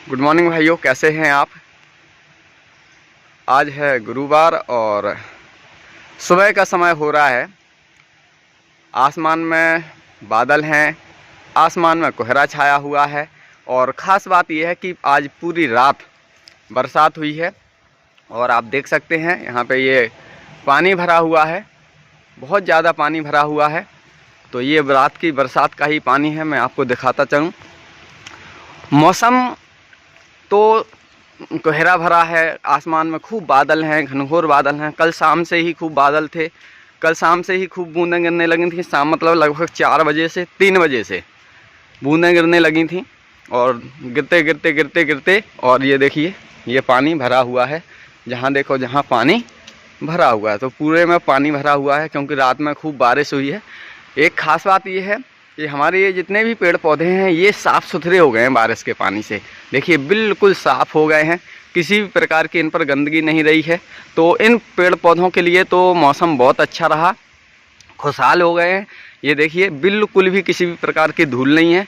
Good morning भाइयों, कैसे हैं आप। आज है गुरुवार और सुबह का समय हो रहा है। आसमान में बादल हैं, आसमान में कोहरा छाया हुआ है और ख़ास बात यह है कि आज पूरी रात बरसात हुई है। और आप देख सकते हैं यहाँ पे ये पानी भरा हुआ है, बहुत ज़्यादा पानी भरा हुआ है। तो ये रात की बरसात का ही पानी है। मैं आपको दिखाता चलूँ। मौसम तो कोहरा भरा है, आसमान में खूब बादल हैं, घनघोर बादल हैं। कल शाम से ही खूब बादल थे, कल शाम से ही खूब बूंदें गिरने लगी थी। शाम मतलब लगभग 4 बजे से 3 बजे से बूंदें गिरने लगी थी और गिरते गिरते गिरते गिरते और ये देखिए ये पानी भरा हुआ है। जहाँ देखो जहाँ पानी भरा हुआ है, तो पूरे में पानी भरा हुआ है क्योंकि रात में खूब बारिश हुई है। एक ख़ास बात ये है कि हमारे ये जितने भी पेड़ पौधे हैं ये साफ़ सुथरे हो गए हैं बारिश के पानी से। देखिए बिल्कुल साफ़ हो गए हैं, किसी भी प्रकार की इन पर गंदगी नहीं रही है। तो इन पेड़ पौधों के लिए तो मौसम बहुत अच्छा रहा, खुशहाल हो गए हैं। ये देखिए बिल्कुल भी किसी भी प्रकार की धूल नहीं है।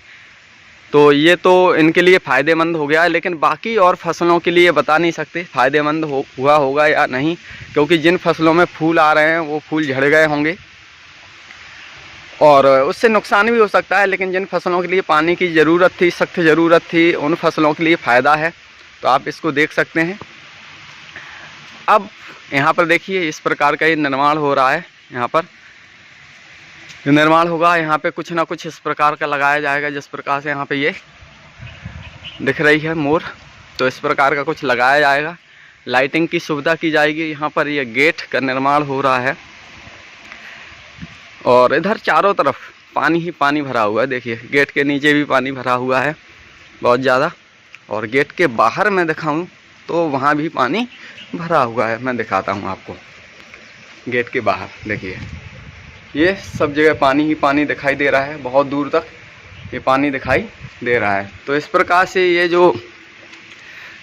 तो ये तो इनके लिए फ़ायदेमंद हो गया है, लेकिन बाकी और फसलों के लिए बता नहीं सकते फ़ायदेमंद हुआ होगा या नहीं, क्योंकि जिन फसलों में फूल आ रहे हैं वो फूल झड़ गए होंगे और उससे नुकसान भी हो सकता है। लेकिन जिन फसलों के लिए पानी की ज़रूरत थी, सख्त ज़रूरत थी, उन फसलों के लिए फ़ायदा है। तो आप इसको देख सकते हैं। अब यहाँ पर देखिए इस प्रकार का ये निर्माण हो रहा है। यहाँ पर निर्माण होगा, यहाँ पे कुछ ना कुछ इस प्रकार का लगाया जाएगा। जिस प्रकार से यहाँ पे ये दिख रही है मोर, तो इस प्रकार का कुछ लगाया जाएगा। लाइटिंग की सुविधा की जाएगी। यहाँ पर ये गेट का निर्माण हो रहा है और इधर चारों तरफ पानी ही पानी भरा हुआ है। देखिए गेट के नीचे भी पानी भरा हुआ है बहुत ज़्यादा, और गेट के बाहर मैं दिखाऊं तो वहाँ भी पानी भरा हुआ है। मैं दिखाता हूँ आपको। गेट के बाहर देखिए ये सब जगह पानी ही पानी दिखाई दे रहा है, बहुत दूर तक ये पानी दिखाई दे रहा है। तो इस प्रकार से ये जो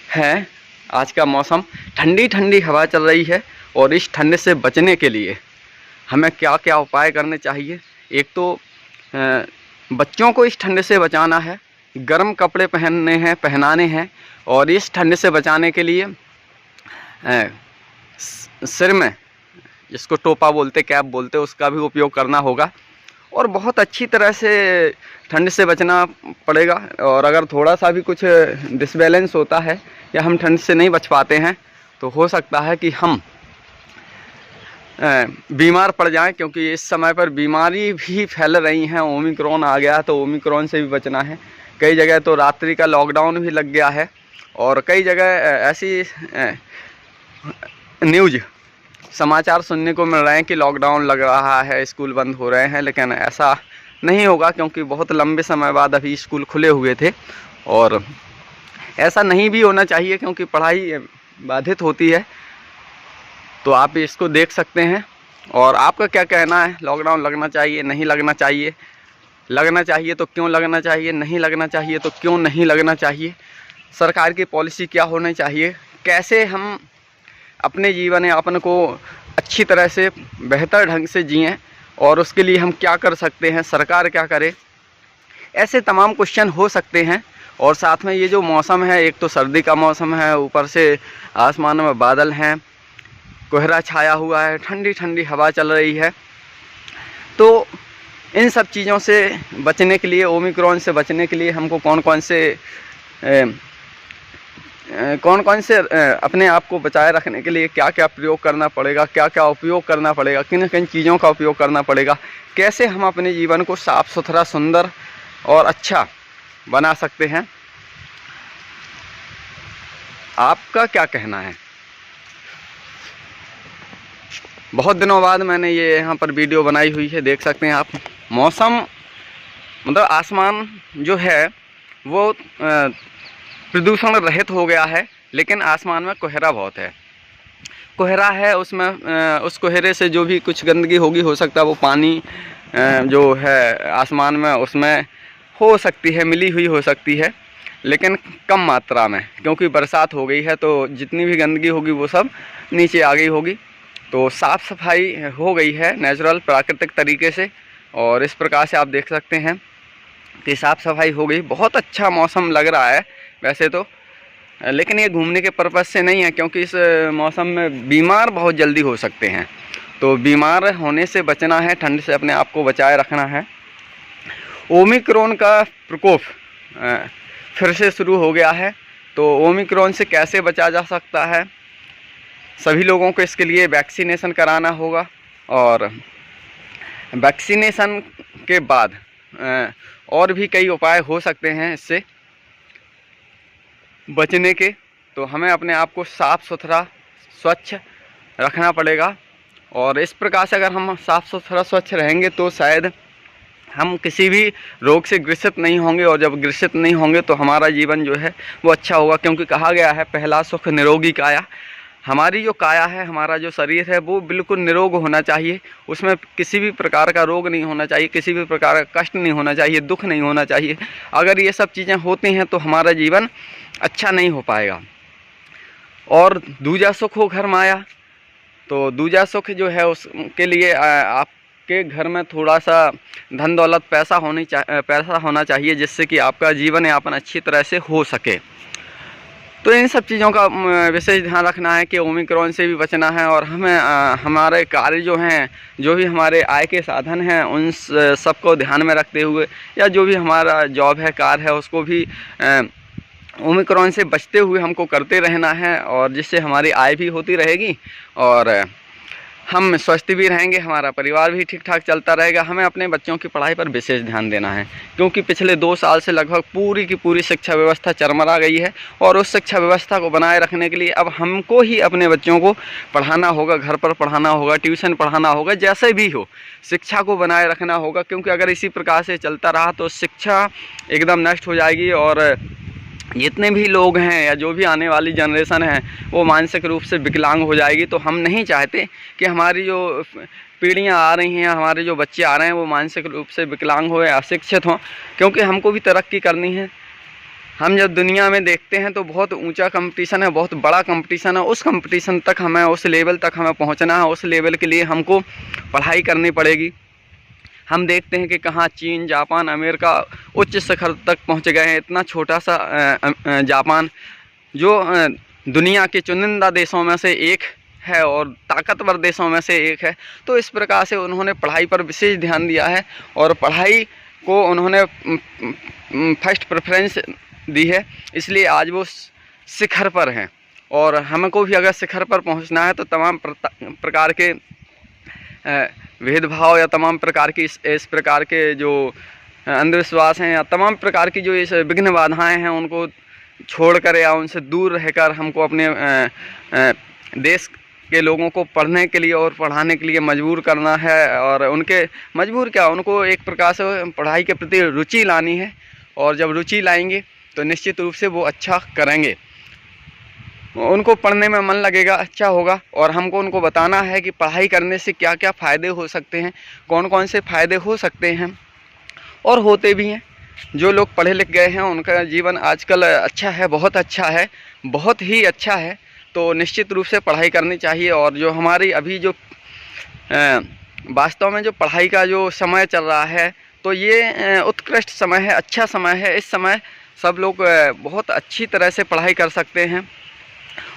है आज का मौसम, ठंडी ठंडी हवा चल रही है। और इस ठंड से बचने के लिए हमें क्या क्या उपाय करने चाहिए। एक तो बच्चों को इस ठंड से बचाना है, गर्म कपड़े पहनाने हैं। और इस ठंड से बचाने के लिए सिर में जिसको टोपा बोलते, कैप बोलते, उसका भी उपयोग करना होगा। और बहुत अच्छी तरह से ठंड से बचना पड़ेगा। और अगर थोड़ा सा भी कुछ डिसबैलेंस होता है या हम ठंड से नहीं बच पाते हैं तो हो सकता है कि हम बीमार पड़ जाएं, क्योंकि इस समय पर बीमारी भी फैल रही हैं। ओमिक्रॉन आ गया, तो ओमिक्रॉन से भी बचना है। कई जगह तो रात्रि का लॉकडाउन भी लग गया है और कई जगह ऐसी न्यूज़ समाचार सुनने को मिल रहे हैं कि लॉकडाउन लग रहा है, स्कूल बंद हो रहे हैं। लेकिन ऐसा नहीं होगा, क्योंकि बहुत लंबे समय बाद अभी स्कूल खुले हुए थे। और ऐसा नहीं भी होना चाहिए क्योंकि पढ़ाई बाधित होती है। तो आप इसको देख सकते हैं। और आपका क्या कहना है, लॉकडाउन लगना चाहिए नहीं लगना चाहिए? लगना चाहिए तो क्यों लगना चाहिए, नहीं लगना चाहिए तो क्यों नहीं लगना चाहिए? सरकार की पॉलिसी क्या होनी चाहिए? कैसे हम अपने जीवन यापन को अच्छी तरह से बेहतर ढंग से जिएं और उसके लिए हम क्या कर सकते हैं, सरकार क्या करे? ऐसे तमाम क्वेश्चन हो सकते हैं। और साथ में ये जो मौसम है, एक तो सर्दी का मौसम है, ऊपर से आसमान में बादल हैं, कोहरा छाया हुआ है, ठंडी ठंडी हवा चल रही है। तो इन सब चीज़ों से बचने के लिए, ओमिक्रॉन से बचने के लिए हमको कौन कौन से अपने आप को बचाए रखने के लिए क्या क्या प्रयोग करना पड़ेगा, क्या क्या उपयोग करना पड़ेगा, किन किन चीज़ों का उपयोग करना पड़ेगा, कैसे हम अपने जीवन को साफ़ सुथरा, सुंदर और अच्छा बना सकते हैं? आपका क्या कहना है? बहुत दिनों बाद मैंने ये यहाँ पर वीडियो बनाई हुई है, देख सकते हैं आप। मौसम मतलब आसमान जो है वो प्रदूषण रहित हो गया है, लेकिन आसमान में कोहरा बहुत है। कोहरा है, उसमें उस कोहरे से जो भी कुछ गंदगी होगी, हो सकता है वो पानी जो है आसमान में उसमें हो सकती है, मिली हुई हो सकती है, लेकिन कम मात्रा में। क्योंकि बरसात हो गई है तो जितनी भी गंदगी होगी वो सब नीचे आ गई होगी। तो साफ़ सफाई हो गई है नेचुरल, प्राकृतिक तरीके से। और इस प्रकार से आप देख सकते हैं कि साफ़ सफाई हो गई। बहुत अच्छा मौसम लग रहा है वैसे तो। लेकिन ये घूमने के पर्पज़ से नहीं है, क्योंकि इस मौसम में बीमार बहुत जल्दी हो सकते हैं। तो बीमार होने से बचना है, ठंड से अपने आप को बचाए रखना है। ओमिक्रॉन का प्रकोप फिर से शुरू हो गया है, तो ओमिक्रॉन से कैसे बचा जा सकता है, सभी लोगों को इसके लिए वैक्सीनेशन कराना होगा। और वैक्सीनेशन के बाद और भी कई उपाय हो सकते हैं इससे बचने के। तो हमें अपने आप को साफ़ सुथरा स्वच्छ रखना पड़ेगा, और इस प्रकार से अगर हम साफ़ सुथरा स्वच्छ रहेंगे तो शायद हम किसी भी रोग से ग्रसित नहीं होंगे, और जब ग्रसित नहीं होंगे तो हमारा जीवन जो है वो अच्छा होगा। क्योंकि कहा गया है पहला सुख निरोगी काया। हमारी जो काया है, हमारा जो शरीर है वो बिल्कुल निरोग होना चाहिए, उसमें किसी भी प्रकार का रोग नहीं होना चाहिए, किसी भी प्रकार का कष्ट नहीं होना चाहिए, दुख नहीं होना चाहिए। अगर ये सब चीज़ें होती हैं तो हमारा जीवन अच्छा नहीं हो पाएगा। और दूजा सुख हो घर माया। तो दूजा सुख जो है उसके लिए आपके घर में थोड़ा सा धन दौलत पैसा होना चाहिए, जिससे कि आपका जीवन यापन अच्छी तरह से हो सके। तो इन सब चीज़ों का विशेष ध्यान रखना है कि ओमिक्रॉन से भी बचना है, और हमें हमारे कार्य जो हैं, जो भी हमारे आय के साधन हैं, उन सबको ध्यान में रखते हुए, या जो भी हमारा जॉब है, कार्य है, उसको भी ओमिक्रॉन से बचते हुए हमको करते रहना है, और जिससे हमारी आय भी होती रहेगी और हम स्वस्थ भी रहेंगे, हमारा परिवार भी ठीक ठाक चलता रहेगा। हमें अपने बच्चों की पढ़ाई पर विशेष ध्यान देना है, क्योंकि पिछले 2 साल से लगभग पूरी की पूरी शिक्षा व्यवस्था चरमरा गई है, और उस शिक्षा व्यवस्था को बनाए रखने के लिए अब हमको ही अपने बच्चों को पढ़ाना होगा, घर पर पढ़ाना होगा, ट्यूशन पढ़ाना होगा, जैसे भी हो शिक्षा को बनाए रखना होगा। क्योंकि अगर इसी प्रकार से चलता रहा तो शिक्षा एकदम नष्ट हो जाएगी, और जितने भी लोग हैं या जो भी आने वाली जनरेशन है वो मानसिक रूप से विकलांग हो जाएगी। तो हम नहीं चाहते कि हमारी जो पीढ़ियां आ रही हैं, हमारे जो बच्चे आ रहे हैं वो मानसिक रूप से विकलांग हो या अशिक्षित हों, क्योंकि हमको भी तरक्की करनी है। हम जब दुनिया में देखते हैं तो बहुत ऊंचा कंपटीशन है, बहुत बड़ा कंपटीशन है। उस कंपटीशन तक हमें, उस लेवल तक हमें पहुंचना है। उस लेवल के लिए हमको पढ़ाई करनी पड़ेगी। हम देखते हैं कि कहाँ चीन, जापान, अमेरिका उच्च शिखर तक पहुंच गए हैं। इतना छोटा सा जापान जो दुनिया के चुनिंदा देशों में से एक है और ताकतवर देशों में से एक है। तो इस प्रकार से उन्होंने पढ़ाई पर विशेष ध्यान दिया है, और पढ़ाई को उन्होंने फर्स्ट प्रेफरेंस दी है, इसलिए आज वो शिखर पर हैं। और हमको भी अगर शिखर पर पहुंचना है तो तमाम प्रकार के भेदभाव या तमाम प्रकार की इस प्रकार के जो अंधविश्वास हैं या तमाम प्रकार की जो इस विघ्न बाधाएं हैं उनको छोड़कर या उनसे दूर रहकर हमको अपने देश के लोगों को पढ़ने के लिए और पढ़ाने के लिए मजबूर करना है। और उनके मजबूर क्या, उनको एक प्रकार से पढ़ाई के प्रति रुचि लानी है, और जब रुचि लाएंगे तो निश्चित रूप से वो अच्छा करेंगे, उनको पढ़ने में मन लगेगा, अच्छा होगा। और हमको उनको बताना है कि पढ़ाई करने से क्या क्या फ़ायदे हो सकते हैं, कौन कौन से फ़ायदे हो सकते हैं, और होते भी हैं। जो लोग पढ़े लिख गए हैं उनका जीवन आजकल अच्छा है, बहुत अच्छा है, बहुत ही अच्छा है। तो निश्चित रूप से पढ़ाई करनी चाहिए। और जो हमारी अभी जो वास्तव में जो पढ़ाई का जो समय चल रहा है तो ये उत्कृष्ट समय है, अच्छा समय है। इस समय सब लोग बहुत अच्छी तरह से पढ़ाई कर सकते हैं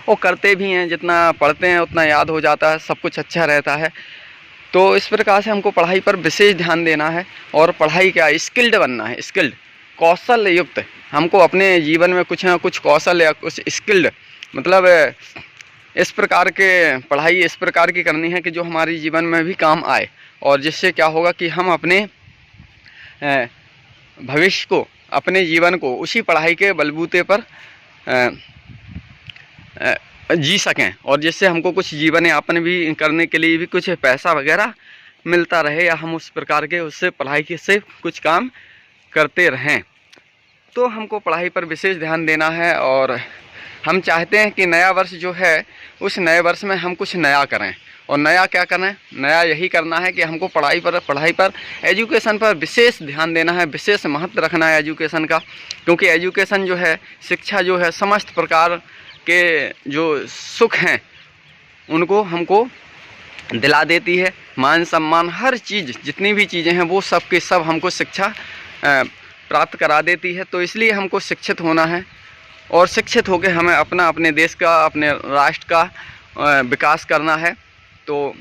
और करते भी हैं। जितना पढ़ते हैं उतना याद हो जाता है, सब कुछ अच्छा रहता है। तो इस प्रकार से हमको पढ़ाई पर विशेष ध्यान देना है, और पढ़ाई क्या, स्किल्ड बनना है, स्किल्ड, कौशल युक्त। हमको अपने जीवन में कुछ ना कुछ कौशल या कुछ स्किल्ड, मतलब इस प्रकार के पढ़ाई इस प्रकार की करनी है कि जो हमारे जीवन में भी काम आए, और जिससे क्या होगा कि हम अपने भविष्य को, अपने जीवन को उसी पढ़ाई के बलबूते पर जी सकें, और जिससे हमको कुछ जीवन यापन भी करने के लिए भी कुछ पैसा वगैरह मिलता रहे, या हम उस प्रकार के उससे पढ़ाई से कुछ काम करते रहें। तो हमको पढ़ाई पर विशेष ध्यान देना है, और हम चाहते हैं कि नया वर्ष जो है उस नए वर्ष में हम कुछ नया करें। और नया क्या करें, नया यही करना है कि हमको पढ़ाई पर एजुकेशन पर विशेष ध्यान देना है, विशेष महत्व रखना है एजुकेशन का। क्योंकि एजुकेशन जो है, शिक्षा जो है, समस्त प्रकार के जो सुख हैं उनको हमको दिला देती है। मान सम्मान, हर चीज़, जितनी भी चीज़ें हैं वो सब के सब हमको शिक्षा प्राप्त करा देती है। तो इसलिए हमको शिक्षित होना है, और शिक्षित होकर हमें अपने देश का, अपने राष्ट्र का विकास करना है। तो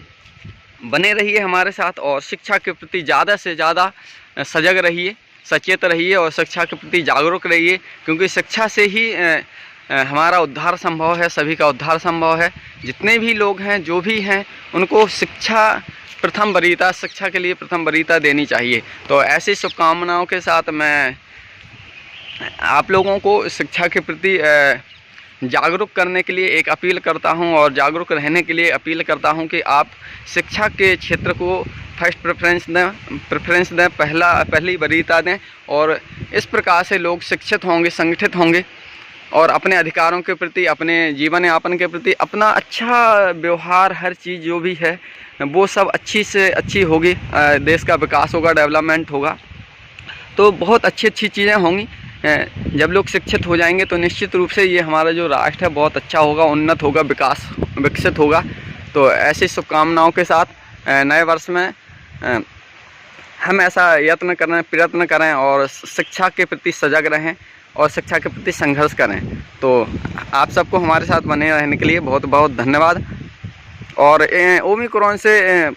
बने रहिए हमारे साथ और शिक्षा के प्रति ज़्यादा से ज़्यादा सजग रहिए, सचेत रहिए और शिक्षा के प्रति जागरूक रहिए, क्योंकि शिक्षा से ही हमारा उद्धार संभव है, सभी का उद्धार संभव है। जितने भी लोग हैं, जो भी हैं, उनको शिक्षा प्रथम वरीयता, शिक्षा के लिए प्रथम वरीयता देनी चाहिए। तो ऐसी शुभकामनाओं के साथ मैं आप लोगों को शिक्षा के प्रति जागरूक करने के लिए एक अपील करता हूं और जागरूक रहने के लिए अपील करता हूं कि आप शिक्षा के क्षेत्र को फर्स्ट प्रेफरेंस दें, पहली वरीयता दें। और इस प्रकार से लोग शिक्षित होंगे, संगठित होंगे और अपने अधिकारों के प्रति, अपने जीवन यापन के प्रति अपना अच्छा व्यवहार, हर चीज़ जो भी है वो सब अच्छी से अच्छी होगी। देश का विकास होगा, डेवलपमेंट होगा, तो बहुत अच्छी चीज़ें होंगी। जब लोग शिक्षित हो जाएंगे तो निश्चित रूप से ये हमारा जो राष्ट्र है बहुत अच्छा होगा, उन्नत होगा, विकसित होगा। तो ऐसी शुभकामनाओं के साथ नए वर्ष में हम ऐसा प्रयत्न करें और शिक्षा के प्रति सजग रहें और शिक्षा के प्रति संघर्ष करें। तो आप सबको हमारे साथ बने रहने के लिए बहुत बहुत धन्यवाद। और ओमिक्रॉन से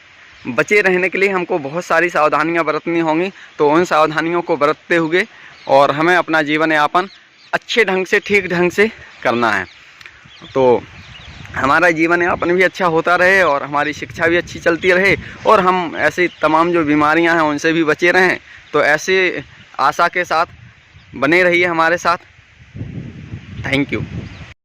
बचे रहने के लिए हमको बहुत सारी सावधानियां बरतनी होंगी। तो उन सावधानियों को बरतते हुए और हमें अपना जीवन यापन अच्छे ढंग से, ठीक ढंग से करना है। तो हमारा जीवन यापन भी अच्छा होता रहे और हमारी शिक्षा भी अच्छी चलती रहे और हम ऐसी तमाम जो बीमारियां हैं उनसे भी बचे रहें। तो ऐसे आशा के साथ बने रहिए हमारे साथ। Thank you.